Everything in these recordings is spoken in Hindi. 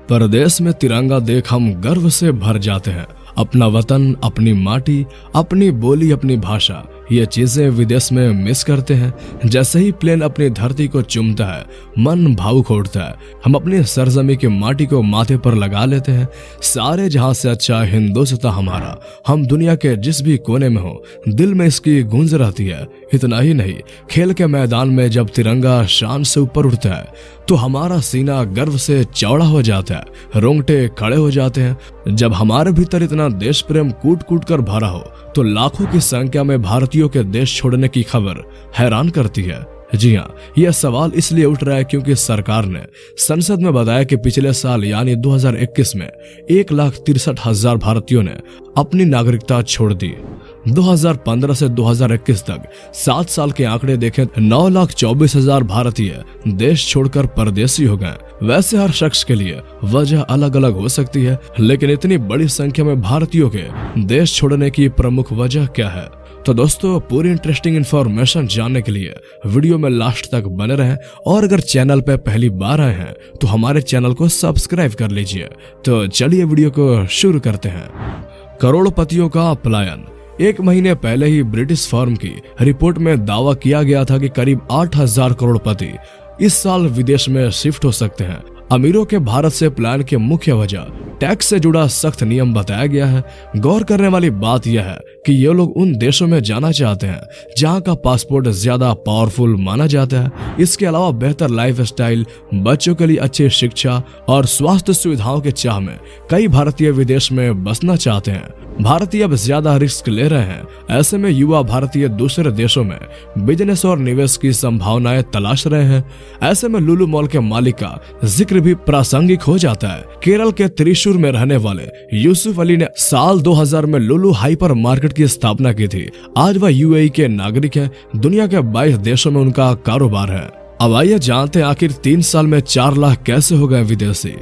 परदेश में तिरंगा देख हम गर्व से भर जाते हैं। अपना वतन, अपनी माटी, अपनी बोली, अपनी भाषा, ये चीजें विदेश में मिस करते हैं। जैसे ही प्लेन अपनी धरती को चूमता है, मन भावुक उठता है। हम अपनी सरजमी की माटी को माथे पर लगा लेते हैं। सारे जहां से अच्छा हिंदुस्तान हमारा। हम दुनिया के जिस भी कोने में हो, दिल में इसकी गूंज रहती है। इतना ही नहीं, खेल के मैदान में जब तिरंगा शान से ऊपर उठता है तो हमारा सीना गर्व से चौड़ा हो जाता है, रोंगटे खड़े हो जाते हैं। जब हमारे भीतर इतना देश प्रेम कूट कूट कर भरा हो तो लाखों की संख्या में भारतीयों के देश छोड़ने की खबर हैरान करती है। जी हाँ, यह सवाल इसलिए उठ रहा है क्योंकि सरकार ने संसद में बताया कि पिछले साल यानी 2021 में 1,63,000 भारतीयों ने अपनी नागरिकता छोड़ दी। 2015 से 2021 तक 7 साल के आंकड़े देखें, 9,24,000 भारतीय देश छोड़कर परदेसी हो गए। वैसे हर शख्स के लिए वजह अलग अलग हो सकती है, लेकिन इतनी बड़ी संख्या में भारतीयों के देश छोड़ने की प्रमुख वजह क्या है? तो दोस्तों, पूरी इंटरेस्टिंग इन्फॉर्मेशन जानने के लिए वीडियो में लास्ट तक बने रहें और अगर चैनल पे पहली बार आए हैं तो हमारे चैनल को सब्सक्राइब कर लीजिए। तो चलिए वीडियो को शुरू करते हैं। करोड़पतियों का पलायन। 1 महीने पहले ही ब्रिटिश फर्म की रिपोर्ट में दावा किया गया था कि करीब 8,000 करोड़पति इस साल विदेश में शिफ्ट हो सकते हैं। अमीरों के भारत से पलायन की मुख्य वजह टैक्स से जुड़ा सख्त नियम बताया गया है। गौर करने वाली बात यह है कि ये लोग उन देशों में जाना चाहते हैं जहां का पासपोर्ट ज्यादा पावरफुल माना जाता है। इसके अलावा बेहतर लाइफ स्टाइल, बच्चों के लिए अच्छी शिक्षा और स्वास्थ्य सुविधाओं के चाह में कई भारतीय विदेश में बसना चाहते हैं। भारतीय अब ज्यादा रिस्क ले रहे हैं। ऐसे में युवा भारतीय दूसरे देशों में बिजनेस और निवेश की संभावनाएं तलाश रहे हैं। ऐसे में लुलु मॉल के मालिक का जिक्र भी प्रासंगिक हो जाता है। केरल के त्रिशूर में रहने वाले यूसुफ अली ने साल 2000 में लुलु हाइपर मार्केट की स्थापना की थी। आज वह यूएई के नागरिक हैं। दुनिया के 22 देशों में उनका कारोबार है। अब आइए जानते हैं आखिर 3 साल में 4 लाख कैसे हो गए विदेशी।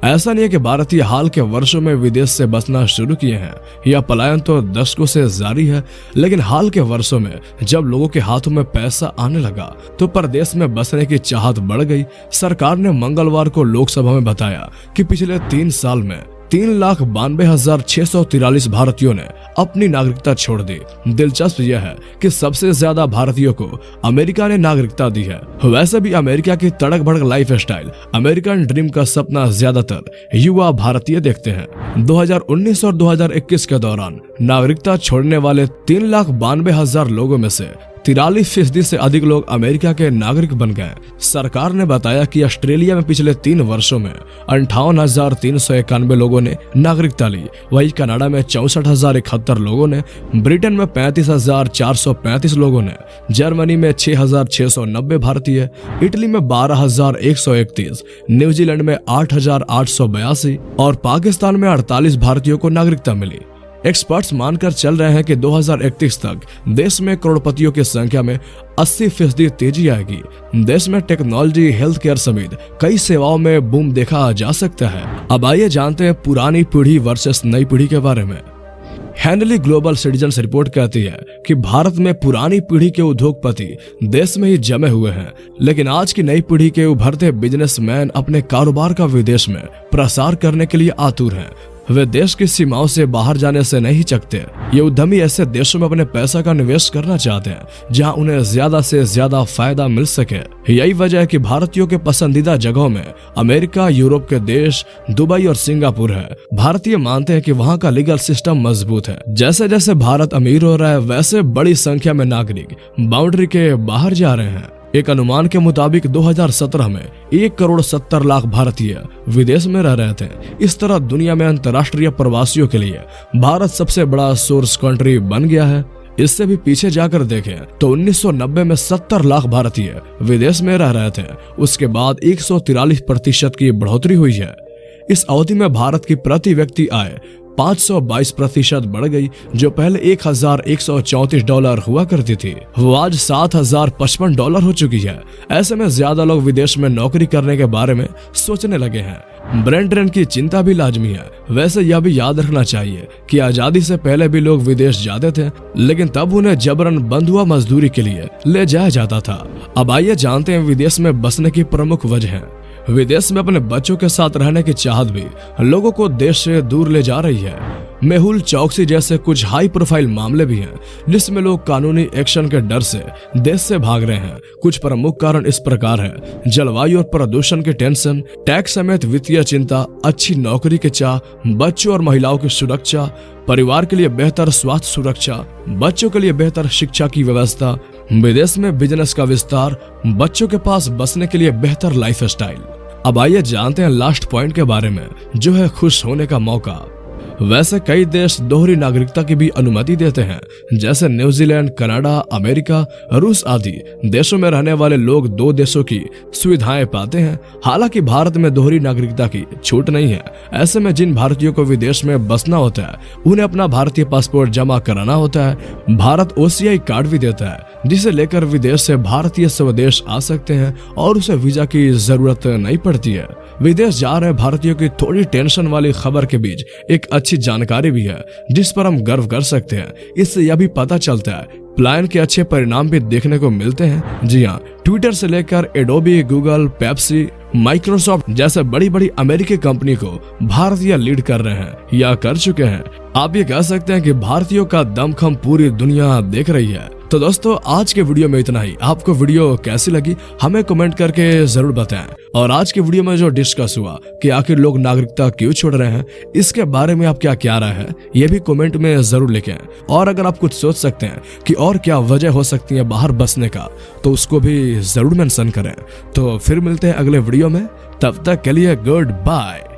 ऐसा नहीं है कि भारतीय हाल के वर्षों में विदेश से बसना शुरू किए हैं। यह पलायन तो दशकों से जारी है, लेकिन हाल के वर्षों में जब लोगों के हाथों में पैसा आने लगा तो परदेश में बसने की चाहत बढ़ गई। सरकार ने मंगलवार को लोकसभा में बताया कि पिछले 3 साल में 3,92,643 भारतीयों ने अपनी नागरिकता छोड़ दी। दिलचस्प यह है कि सबसे ज्यादा भारतीयों को अमेरिका ने नागरिकता दी है। वैसे भी अमेरिका की तड़क भड़क लाइफ स्टाइल, अमेरिकन ड्रीम का सपना ज्यादातर युवा भारतीय देखते हैं। 2019 और 2021 के दौरान नागरिकता छोड़ने वाले 3,92,000 लोगों में से 43% से अधिक लोग अमेरिका के नागरिक बन गए। सरकार ने बताया कि ऑस्ट्रेलिया में पिछले 3 वर्षों में 58,391 लोगों ने नागरिकता ली। वहीं कनाडा में 64,071 लोगों ने, ब्रिटेन में 35,435 लोगों ने, जर्मनी में 6,690 भारतीय, इटली में 12,131, न्यूजीलैंड में 8,882 और पाकिस्तान में 48 भारतीयों को नागरिकता मिली। एक्सपर्ट्स मानकर चल रहे हैं कि 2031 तक देश में करोड़पतियों की संख्या में 80% तेजी आएगी। देश में टेक्नोलॉजी, हेल्थ केयर समेत कई सेवाओं में बूम देखा जा सकता है। अब आइए जानते हैं पुरानी पीढ़ी वर्सेस नई पीढ़ी के बारे में। हैंडली ग्लोबल सिटीजन्स रिपोर्ट कहती है कि भारत में पुरानी पीढ़ी के उद्योगपति देश में ही जमे हुए हैं, लेकिन आज की नई पीढ़ी के उभरते बिजनेसमैन अपने कारोबार का विदेश में प्रसार करने के लिए आतुर हैं। वे देश की सीमाओं से बाहर जाने से नहीं चकते। ये उद्यमी ऐसे देशों में अपने पैसा का निवेश करना चाहते हैं जहां उन्हें ज्यादा से ज्यादा फायदा मिल सके। यही वजह है कि भारतीयों के पसंदीदा जगहों में अमेरिका, यूरोप के देश, दुबई और सिंगापुर है। भारतीय मानते हैं कि वहां का लीगल सिस्टम मजबूत है। जैसे जैसे भारत अमीर हो रहा है, वैसे बड़ी संख्या में नागरिक बाउंड्री के बाहर जा रहे हैं। एक अनुमान के मुताबिक 2017 में 1,70,00,000 भारतीय विदेश में रह रहे थे। इस तरह दुनिया में अंतर्राष्ट्रीय प्रवासियों के लिए भारत सबसे बड़ा सोर्स कंट्री बन गया है। इससे भी पीछे जाकर देखें तो 1990 में 70 लाख भारतीय विदेश में रह रहे थे। उसके बाद 143% की बढ़ोतरी हुई है। इस अवधि में भारत की प्रति व्यक्ति आय 522% बढ़ गई, जो पहले $1,134 हुआ करती थी, वो आज $7,055 हो चुकी है। ऐसे में ज्यादा लोग विदेश में नौकरी करने के बारे में सोचने लगे हैं। ब्रेन ड्रेन की चिंता भी लाजमी है। वैसे यह भी याद रखना चाहिए कि आजादी से पहले भी लोग विदेश जाते थे, लेकिन तब उन्हें जबरन बंधुआ मजदूरी के लिए ले जाया जाता था। अब आइए जानते हैं विदेश में बसने की प्रमुख वजह। विदेश में अपने बच्चों के साथ रहने की चाहत भी लोगों को देश से दूर ले जा रही है। मेहुल चौकसी जैसे कुछ हाई प्रोफाइल मामले भी हैं जिसमें लोग कानूनी एक्शन के डर से देश से भाग रहे हैं। कुछ प्रमुख कारण इस प्रकार है: जलवायु और प्रदूषण की टेंशन, टैक्स समेत वित्तीय चिंता, अच्छी नौकरी के चाह, बच्चों और महिलाओं की सुरक्षा, परिवार के लिए बेहतर स्वास्थ्य सुरक्षा, बच्चों के लिए बेहतर शिक्षा की व्यवस्था, विदेश में बिजनेस का विस्तार, बच्चों के पास बसने के लिए बेहतर लाइफस्टाइल। अब आइए जानते हैं लास्ट पॉइंट के बारे में, जो है खुश होने का मौका। वैसे कई देश दोहरी नागरिकता की भी अनुमति देते हैं, जैसे न्यूजीलैंड, कनाडा, अमेरिका, रूस आदि देशों में रहने वाले लोग दो देशों की सुविधाएं पाते हैं। हालांकि भारत में दोहरी नागरिकता की छूट नहीं है। ऐसे में जिन भारतीयों को विदेश में बसना होता है उन्हें अपना भारतीय पासपोर्ट जमा कराना होता है। भारत OCI कार्ड भी देता है, जिसे लेकर विदेश से भारतीय स्वदेश आ सकते हैं और उसे वीजा की जरूरत नहीं पड़ती है। विदेश जा रहे भारतीयों की थोड़ी टेंशन वाली खबर के बीच एक अच्छी जानकारी भी है जिस पर हम गर्व कर सकते हैं। इससे यह भी पता चलता है प्लान के अच्छे परिणाम भी देखने को मिलते हैं। जी हाँ, ट्विटर से लेकर एडोबी, गूगल, पेप्सी, माइक्रोसॉफ्ट जैसे बड़ी बड़ी अमेरिकी कंपनी को भारतीय लीड कर रहे हैं या कर चुके हैं। आप ये कह सकते हैं कि भारतीयों का दमखम पूरी दुनिया देख रही है। तो दोस्तों, आज के वीडियो में इतना ही। आपको वीडियो कैसी लगी हमें कमेंट करके जरूर बताएं। और आज की वीडियो में जो डिस्कस हुआ कि आखिर लोग नागरिकता क्यों छोड़ रहे हैं, इसके बारे में आप क्या राय है ये भी कमेंट में जरूर लिखें। और अगर आप कुछ सोच सकते हैं कि और क्या वजह हो सकती है बाहर बसने का, तो उसको भी जरूर मेंशन करें। तो फिर मिलते हैं अगले वीडियो में, तब तक के लिए गुड बाय।